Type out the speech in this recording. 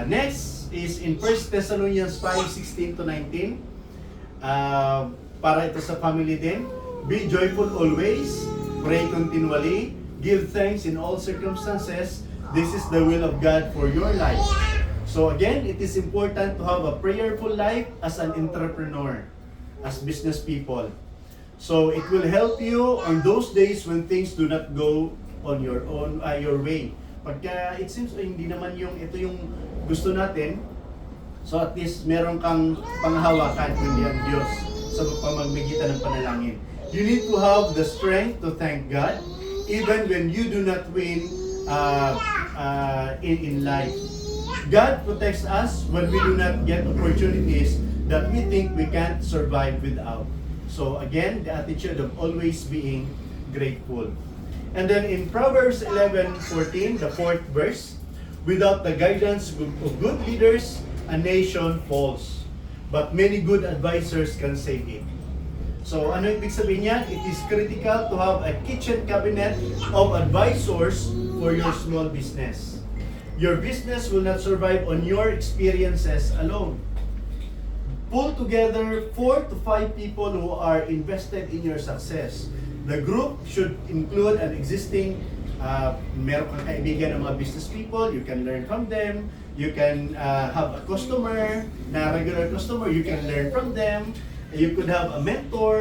Next is in 1 Thessalonians 5:16 to 19. Para ito sa family din. Be joyful always, pray continually, give thanks in all circumstances. This is the will of God for your life. So again, it is important to have a prayerful life as an entrepreneur, as business people. So it will help you on those days when things do not go on your way. Pagka it seems hindi naman ito yung gusto natin, so at least meron kang panghawakan kundi ang Diyos sa pamamagitan ng panalangin. You need to have the strength to thank God even when you do not win in life. God protects us when we do not get opportunities that we think we can't survive without. So again, the attitude of always being grateful. And then in Proverbs 11:14, the 4th verse, without the guidance of good leaders, a nation falls. But many good advisors can save it. So ano ibig sabihin niyan? It is critical to have a kitchen cabinet of advisors for your small business. Your business will not survive on your experiences alone. Pull together 4 to 5 people who are invested in your success. The group should include an existing, meron kang kaibigan ng mga business people, you can learn from them. You can have a customer, na regular customer, you can learn from them. You could have a mentor.